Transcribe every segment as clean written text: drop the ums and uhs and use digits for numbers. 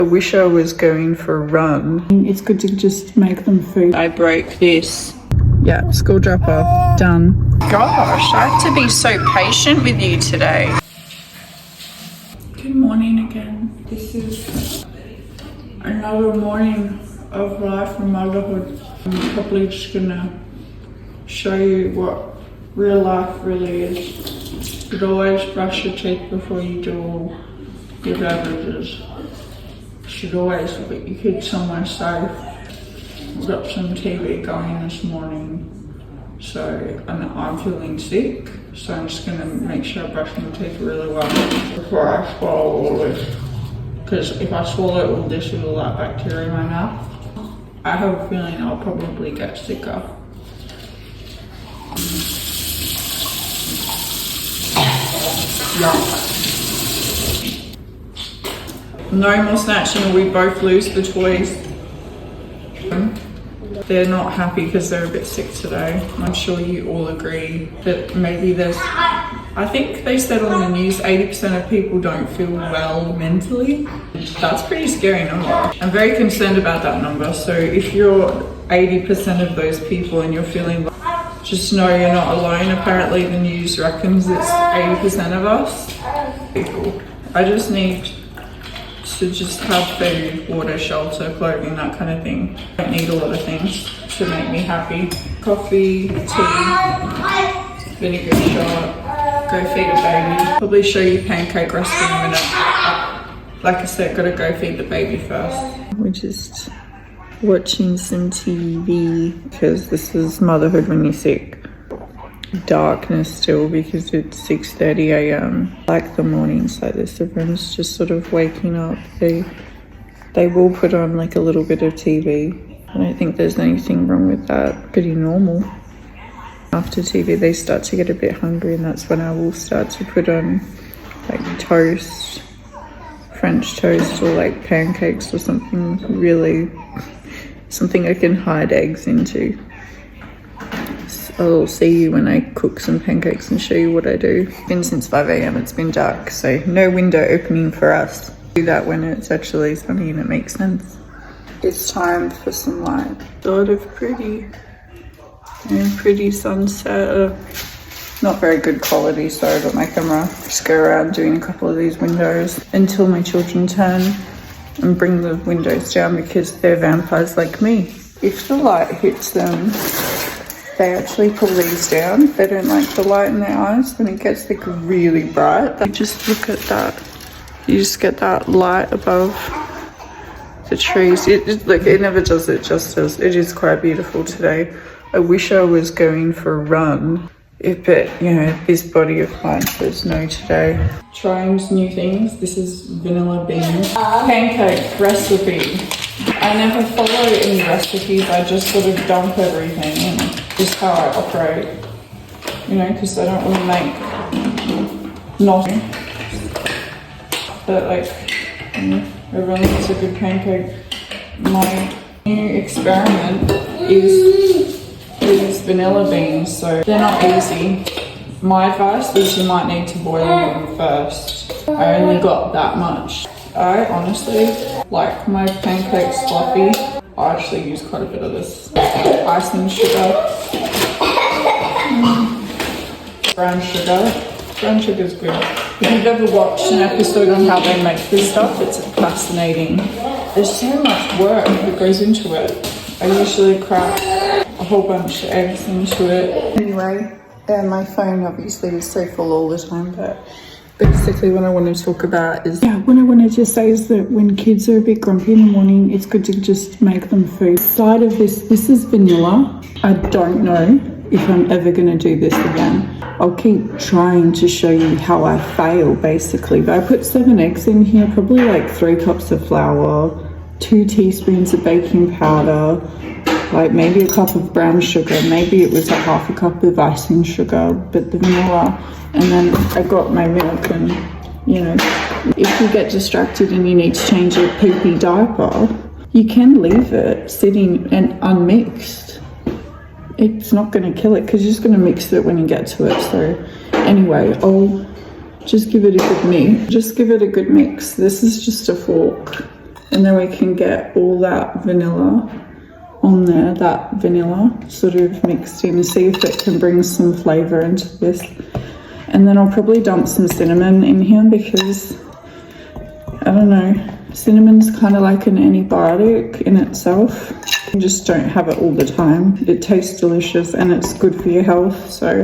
I wish I was going for a run. It's good to just make them food. I broke this. Yeah, school drop off, done. Gosh, I have to be so patient with you today. Good morning again. This is another morning of life and motherhood. I'm probably just gonna show you what real life really is. You should always brush your teeth before you do all your beverages. You should always put your kids somewhere safe. We've got some TV going this morning, so I'm feeling sick, so I'm just gonna make sure I brush my teeth really well before I swallow all this. Because if I swallow all this with all that bacteria in my mouth, I have a feeling I'll probably get sicker. Yuck. No more snatching, we both lose the toys. They're not happy because they're a bit sick today. I'm sure you all agree that maybe I think they said on the news 80% of people don't feel well mentally. That's pretty scary number. I'm very concerned about that number. So if you're 80% of those people and you're feeling well, just know you're not alone. Apparently the news reckons it's 80% of us. I just need to just have food, water, shelter, clothing, that kind of thing. I don't need a lot of things to make me happy. Coffee, tea, vinegar shot, go feed a baby. Probably show you pancake recipe in a minute. Like I said, gotta go feed the baby first. We're just watching some TV because this is motherhood when you're sick. Darkness still because it's 6:30 a.m. Like the mornings like this, everyone's just sort of waking up. They will put on like a little bit of TV. I don't think there's anything wrong with that. Pretty normal. After TV they start to get a bit hungry, and that's when I will start to put on like toast, French toast, or like pancakes or something something I can hide eggs into. I'll see you when I cook some pancakes and show you what I do. It's been since 5 a.m. It's been dark, so no window opening for us. Do that when it's actually sunny and it makes sense. It's time for some light. Sort of pretty sunset. Not very good quality, sorry about my camera. Just go around doing a couple of these windows until my children turn and bring the windows down because they're vampires like me. If the light hits them, they actually pull these down. They don't like the light in their eyes when it gets like really bright. You just look at that. You just get that light above the trees. It never does it justice. It is quite beautiful today. I wish I was going for a run. But you know, this body of mine says no today. Trying new things. This is vanilla bean pancake recipe. I never follow any recipes. I just sort of dump everything in. Just how I operate, you know, because I don't really make nothing. But like, you know, everyone likes a good pancake. My new experiment is vanilla beans, so they're not easy. My advice is you might need to boil them first. I only got that much. I honestly like my pancakes fluffy. I actually use quite a bit of this icing sugar, brown sugar. Brown sugar is good. If you've ever watched an episode on how they make this stuff, it's fascinating. There's so much work that goes into it. I usually crack a whole bunch of eggs into it. Anyway, my phone obviously is so full all the time, but basically what I want to talk about is, what I wanted to say is that when kids are a bit grumpy in the morning, it's good to just make them food. Side of this is vanilla. I don't know if I'm ever going to do this again. I'll keep trying to show you how I fail basically, but I put 7 eggs in here, probably like 3 cups of flour, 2 teaspoons of baking powder, like maybe a cup of brown sugar, maybe it was a half a cup of icing sugar, but the vanilla. And then I got my milk, and you know, if you get distracted and you need to change your poopy diaper, you can leave it sitting and unmixed. It's not going to kill it because you're just going to mix it when you get to it. So anyway, I'll just give it a good mix. This is just a fork. And then we can get all that vanilla on there, that vanilla sort of mixed in, see if it can bring some flavour into this. And then I'll probably dump some cinnamon in here because, I don't know, cinnamon's kind of like an antibiotic in itself. You just don't have it all the time. It tastes delicious and it's good for your health. So,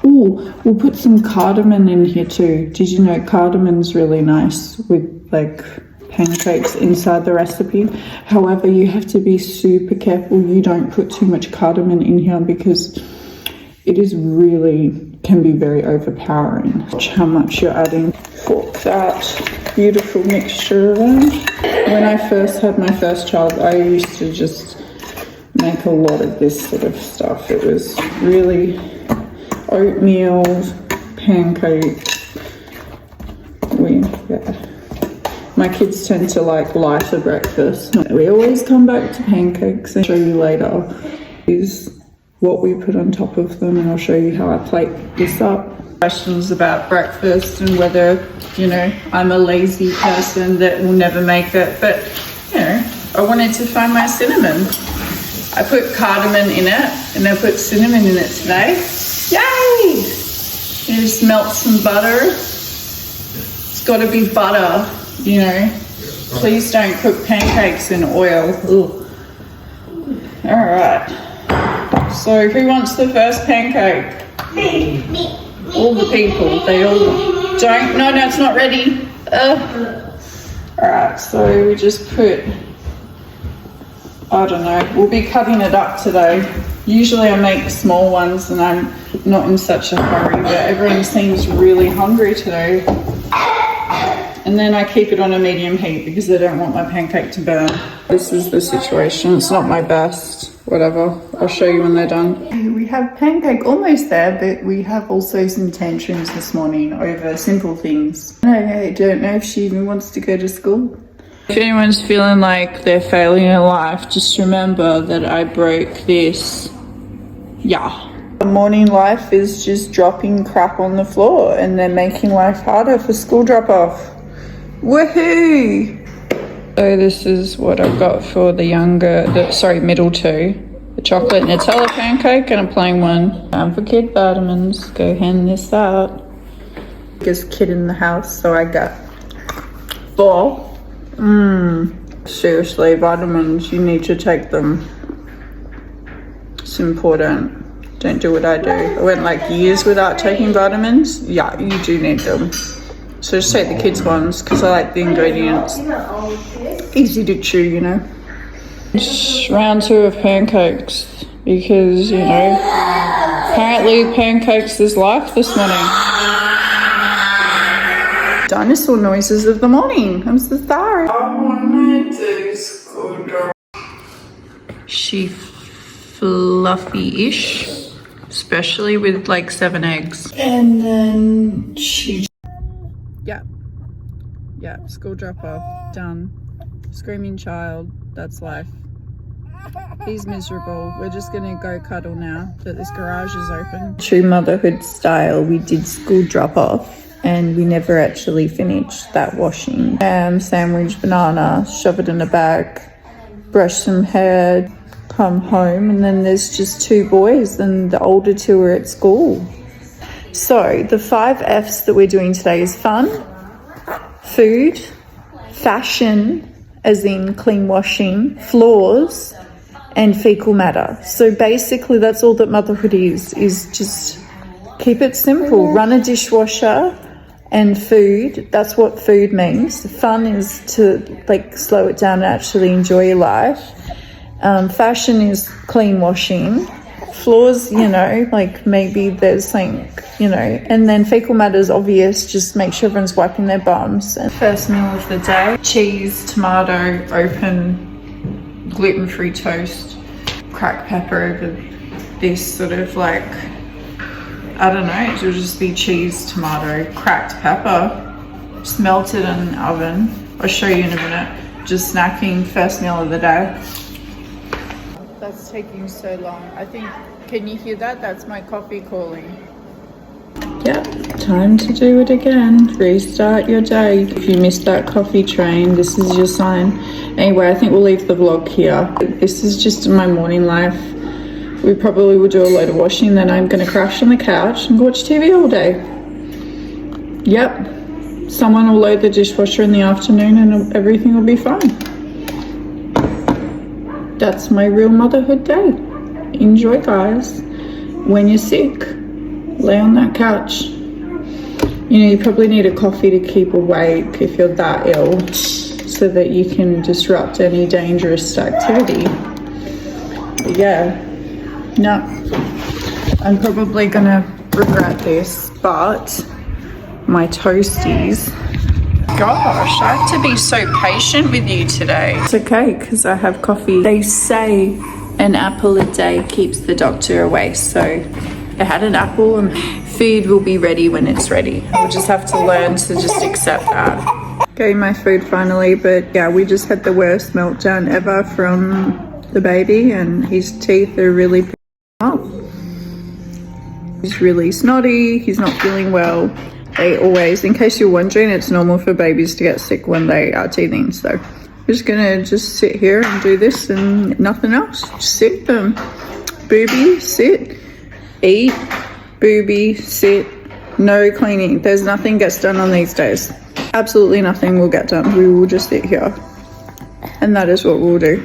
ooh, we'll put some cardamom in here too. Did you know cardamon's really nice with like pancakes inside the recipe? However, you have to be super careful you don't put too much cardamom in here because it is really, can be very overpowering. Watch how much you're adding. Fork that beautiful mixture around. When I first had my first child, I used to just make a lot of this sort of stuff. It was really oatmeal, pancakes. My kids tend to like lighter breakfast. We always come back to pancakes and show you later is what we put on top of them, and I'll show you how I plate this up. Questions about breakfast and whether, you know, I'm a lazy person that will never make it, but you know, I wanted to find my cinnamon. I put cardamom in it and I put cinnamon in it today. Yay! You just melt some butter. It's got to be butter, you know. Please don't cook pancakes in oil. Ugh. All right. So who wants the first pancake? Me. All the people. They all don't. No, it's not ready. All right. So we just put, I don't know. We'll be cutting it up today. Usually I make small ones and I'm not in such a hurry, but everyone seems really hungry today. And then I keep it on a medium heat because I don't want my pancake to burn. This is the situation. It's not my best. Whatever. I'll show you when they're done. We have pancake almost there, but we have also some tantrums this morning over simple things. I don't know if she even wants to go to school. If anyone's feeling like they're failing in life, just remember that I broke this. Yeah. The morning life is just dropping crap on the floor and they're making life harder for school drop-off. Woohoo! So this is what I've got for the middle two. The chocolate Nutella pancake and a plain one. Time for kid vitamins. Go hand this out. Biggest kid in the house, so I got 4. Seriously, vitamins, you need to take them. It's important. Don't do what I do. I went like years without taking vitamins. Yeah, you do need them. So just take the kids' ones because I like the ingredients. Easy to chew, you know. It's round 2 of pancakes because, you know, apparently pancakes is life this morning. Dinosaur noises of the morning. I'm so sorry. I want to do school drop. She fluffy-ish, especially with like 7 eggs. And then she... Yeah, school drop-off, done. Screaming child, that's life. He's miserable. We're just gonna go cuddle now that this garage is open. True motherhood style, we did school drop-off and we never actually finished that washing. Sandwich, banana, shove it in a bag, brush some hair, come home, and then there's just 2 boys and the older 2 are at school. So the 5 F's that we're doing today is fun, food, fashion, as in clean washing, floors, and fecal matter. So basically that's all that motherhood is just keep it simple. Run a dishwasher and food, that's what food means. Fun is to like slow it down and actually enjoy your life. Fashion is clean washing. Floors, you know, like maybe there's something, you know, and then fecal matter is obvious, just make sure everyone's wiping their bums. And first meal of the day, cheese, tomato, open, gluten-free toast, cracked pepper over this sort of like, I don't know, it'll just be cheese, tomato, cracked pepper, just melted in the oven. I'll show you in a minute. Just snacking, first meal of the day. That's taking so long. I think, can you hear that? That's my coffee calling. Yeah, time to do it again. Restart your day. If you missed that coffee train, this is your sign. Anyway, I think we'll leave the vlog here. This is just my morning life. We probably will do a load of washing, then I'm gonna crash on the couch and watch TV all day. Yep, someone will load the dishwasher in the afternoon and everything will be fine. That's my real motherhood day. Enjoy, guys. When you're sick, lay on that couch. You know, you probably need a coffee to keep awake if you're that ill, so that you can disrupt any dangerous activity. But yeah, no, I'm probably gonna regret this, but my toasties. Gosh, I have to be so patient with you today. It's okay, because I have coffee. They say an apple a day keeps the doctor away, so I had an apple and food will be ready when it's ready. I'll just have to learn to just accept that. Getting my food finally, but yeah, we just had the worst meltdown ever from the baby, and his teeth are really picking up. He's really snotty, he's not feeling well. They always, in case you're wondering, it's normal for babies to get sick when they are teething, so I'm just gonna sit here and do this and nothing else. Just sit them. Booby, sit, eat, booby, sit. No cleaning. There's nothing gets done on these days. Absolutely nothing will get done. We will just sit here. And that is what we'll do.